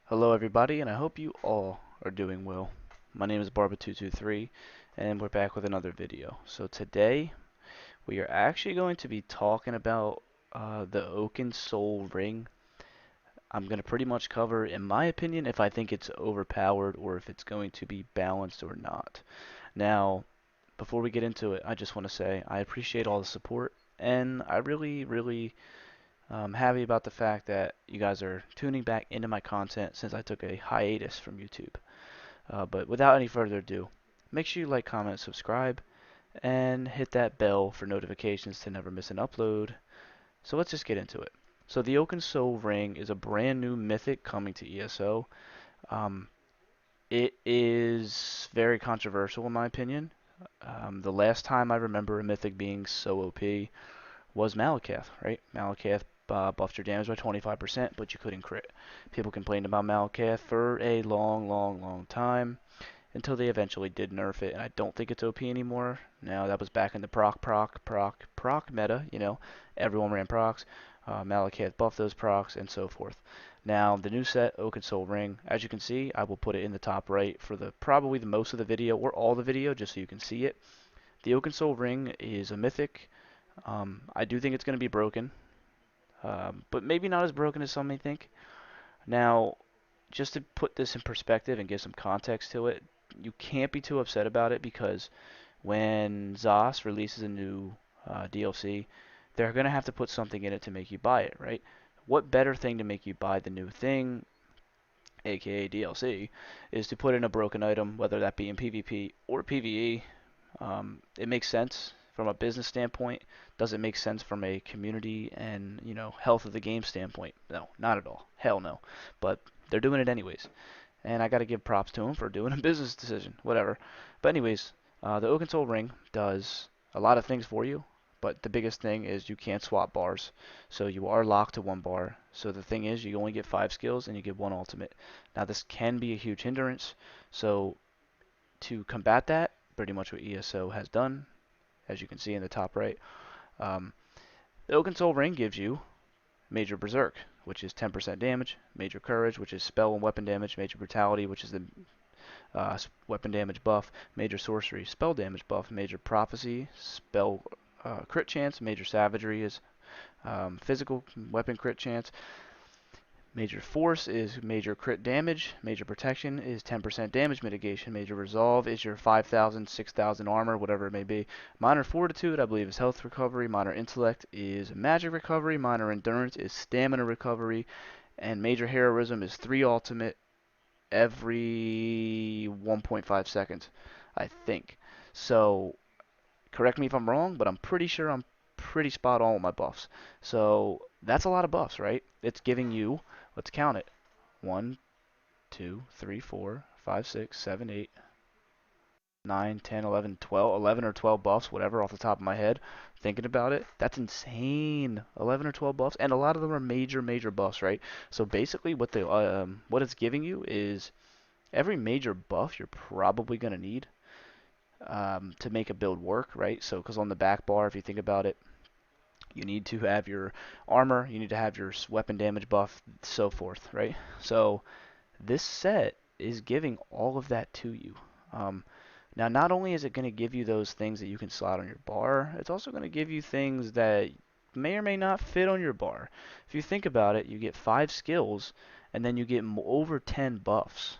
Hello everybody, and I hope you all are doing well. My name is Barba223, and we're back with another video. So today, we are actually going to be talking about the Oakensoul ring. I'm going to pretty much cover, in my opinion, if I think it's overpowered or if it's going to be balanced or not. Now, before we get into it, I just want to say I appreciate all the support, and I really happy about the fact that you guys are tuning back into my content since I took a hiatus from YouTube. But without any further ado, make sure you like, comment, subscribe, and hit that bell for notifications to never miss an upload. So let's just get into it. So the Oakensoul ring is a brand new mythic coming to ESO. Um, it is very controversial in my opinion. The last time I remember a mythic being so OP was Malakath, right? Malakath buffed your damage by 25%, but you couldn't crit. People complained about Malakath for a long time until they eventually did nerf it, and I don't think it's OP anymore. Now, that was back in the proc meta, everyone ran procs. Malakath buffed those procs, and so forth. Now, the new set, Oakensoul Ring, as you can see, I will put it in the top right for probably the most of the video, or all the video, just so you can see it. The Oakensoul Ring is a mythic. I do think it's going to be broken, but maybe not as broken as some may think. Now, just to put this in perspective and give some context to it, you can't be too upset about it because when ZOS releases a new DLC, they're going to have to put something in it to make you buy it, right? What better thing to make you buy the new thing, aka DLC, is to put in a broken item, whether that be in PvP or PVE. It makes sense from a business standpoint. Does it make sense from a community and health of the game standpoint? No, not at all. Hell no. But they're doing it anyways, and I got to give props to them for doing a business decision. Whatever. But anyways, the Oakensoul ring does a lot of things for you. But the biggest thing is you can't swap bars. So you are locked to one bar. So the thing is you only get 5 skills and you get 1 ultimate. Now this can be a huge hindrance. So to combat that, pretty much what ESO has done, as you can see in the top right, um, the Oakensoul ring gives you Major Berserk, which is 10% damage, Major Courage, which is spell and weapon damage, Major Brutality, which is the weapon damage buff, Major Sorcery, spell damage buff, Major Prophecy, spell crit chance, Major Savagery is physical weapon crit chance, Major Force is major crit damage. Major Protection is 10% damage mitigation. Major Resolve is your 5,000, 6,000 armor, whatever it may be. Minor Fortitude, I believe, is health recovery. Minor Intellect is magic recovery. Minor Endurance is stamina recovery. And Major Heroism is 3 ultimate every 1.5 seconds, I think. So, correct me if I'm wrong, but I'm pretty sure I'm pretty spot on with my buffs. So, that's a lot of buffs, right? It's giving you, let's count it. 1, 2, 3, 4, 5, 6, 7, 8, 9, 10, 11, 12, 11 or 12 buffs, whatever, off the top of my head. Thinking about it, that's insane. 11 or 12 buffs, and a lot of them are major buffs, right? So basically, what it's giving you is every major buff you're probably gonna need to make a build work, right? So, because on the back bar, if you think about it, you need to have your armor, you need to have your weapon damage buff, so forth, right? So this set is giving all of that to you. Um, Now, not only is it going to give you those things that you can slot on your bar, it's also going to give you things that may or may not fit on your bar. If you think about it, you get 5 skills, and then you get over 10 buffs.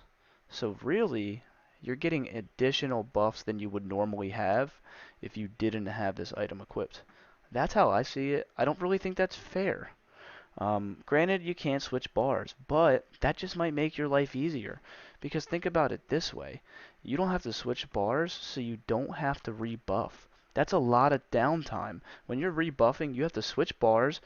So really, you're getting additional buffs than you would normally have if you didn't have this item equipped. That's how I see it. I don't really think that's fair. Granted, you can't switch bars, but that just might make your life easier. Because think about it this way. You don't have to switch bars, so you don't have to rebuff. That's a lot of downtime. When you're rebuffing, you have to switch bars.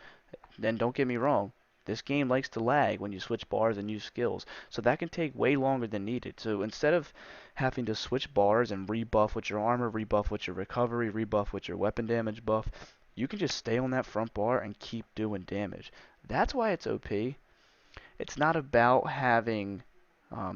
Then don't get me wrong, this game likes to lag when you switch bars and use skills. So that can take way longer than needed. So instead of having to switch bars and rebuff with your armor, rebuff with your recovery, rebuff with your weapon damage buff, you can just stay on that front bar and keep doing damage. That's why it's OP. It's not about having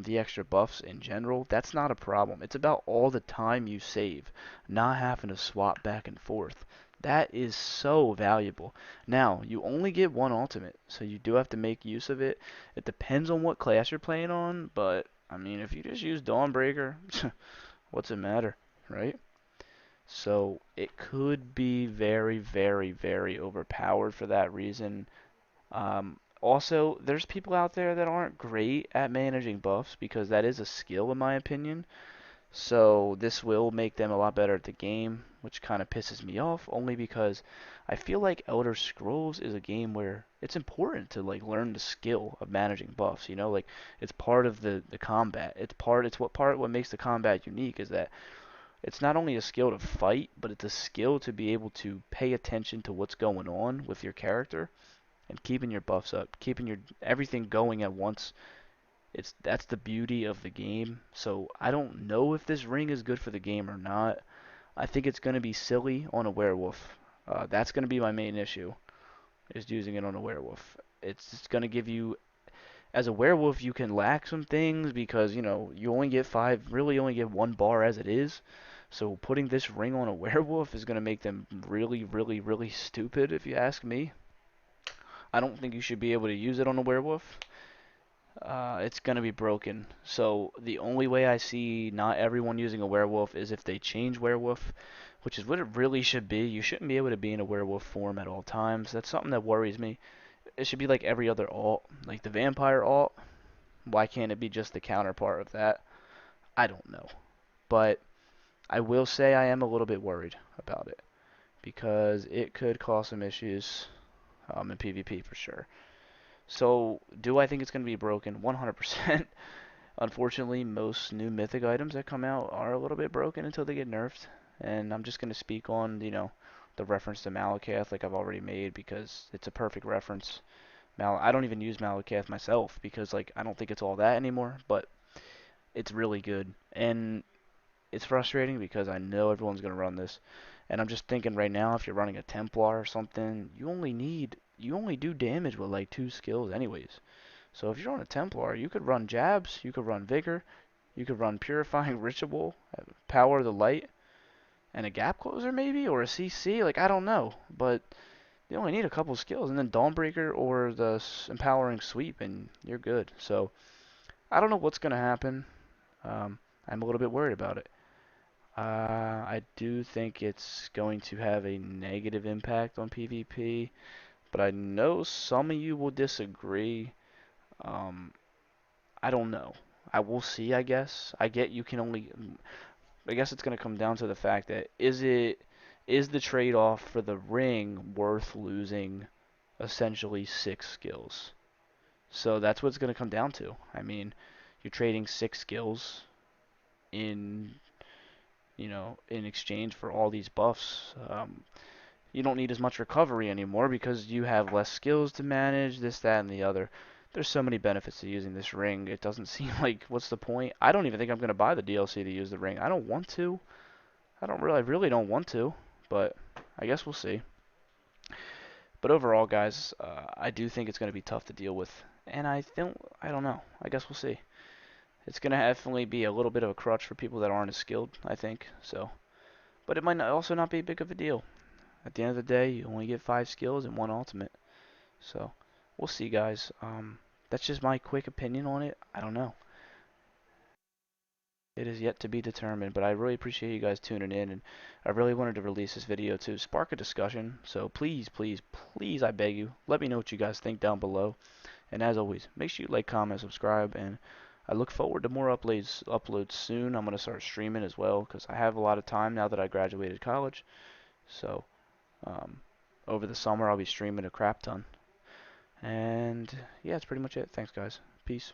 the extra buffs in general. That's not a problem. It's about all the time you save, not having to swap back and forth. That is so valuable. Now, you only get one ultimate, so you do have to make use of it. It depends on what class you're playing on, but I mean, if you just use Dawnbreaker, what's it matter, right? So it could be very, very, very overpowered for that reason. Also, there's people out there that aren't great at managing buffs because that is a skill in my opinion. So this will make them a lot better at the game, which kind of pisses me off only because I feel like Elder Scrolls is a game where it's important to like learn the skill of managing buffs, you know, like it's part of the combat. It's what makes the combat unique is that it's not only a skill to fight, but it's a skill to be able to pay attention to what's going on with your character and keeping your buffs up, keeping your everything going at once. That's the beauty of the game. So I don't know if this ring is good for the game or not. I think it's going to be silly on a werewolf. That's going to be my main issue, is using it on a werewolf. It's just going to give you, as a werewolf, you can lack some things because, you know, you only get really only get one bar as it is. So putting this ring on a werewolf is going to make them really, really, really stupid if you ask me. I don't think you should be able to use it on a werewolf. It's gonna be broken. So the only way I see not everyone using a werewolf is if they change werewolf, which is what it really should be. You shouldn't be able to be in a werewolf form at all times. That's something that worries me. It should be like every other alt, like the vampire alt. Why can't it be just the counterpart of that? I don't know. But I will say I am a little bit worried about it because it could cause some issues in PvP for sure. So, do I think it's going to be broken? 100%. Unfortunately, most new Mythic items that come out are a little bit broken until they get nerfed. And I'm just going to speak on, the reference to Malacath like I've already made because it's a perfect reference. I don't even use Malacath myself because like I don't think it's all that anymore, but it's really good. And it's frustrating because I know everyone's going to run this. And I'm just thinking right now if you're running a Templar or something, you only do damage with like 2 skills anyways. So if you're on a Templar, you could run Jabs, you could run Vigor, you could run Purifying Ritual, Power of the Light, and a Gap Closer maybe, or a CC, like I don't know. But you only need a couple skills, and then Dawnbreaker or the Empowering Sweep, and you're good. So I don't know what's going to happen. I'm a little bit worried about it. I do think it's going to have a negative impact on PvP, but I know some of you will disagree. Um, I don't know. I will see, I guess. I guess it's going to come down to the fact that is the trade-off for the ring worth losing essentially 6 skills? So that's what it's going to come down to. I mean, you're trading 6 skills in, in exchange for all these buffs. You don't need as much recovery anymore because you have less skills to manage, this, that, and the other. There's so many benefits to using this ring. It doesn't seem like what's the point? I don't even think I'm going to buy the DLC to use the ring. I don't want to. I really don't want to, but I guess we'll see. But overall, guys, I do think it's going to be tough to deal with, and I don't know. I guess we'll see. It's going to definitely be a little bit of a crutch for people that aren't as skilled, I think. So, but it might also not be big of a deal. At the end of the day, you only get 5 skills and 1 ultimate. So, we'll see, guys. That's just my quick opinion on it. I don't know. It is yet to be determined, but I really appreciate you guys tuning in, and I really wanted to release this video to spark a discussion. So please, please, please, I beg you, let me know what you guys think down below. And as always, make sure you like, comment, subscribe, and I look forward to more uploads soon. I'm going to start streaming as well because I have a lot of time now that I graduated college. So, um, over the summer, I'll be streaming a crap ton. And yeah, that's pretty much it. Thanks, guys. Peace.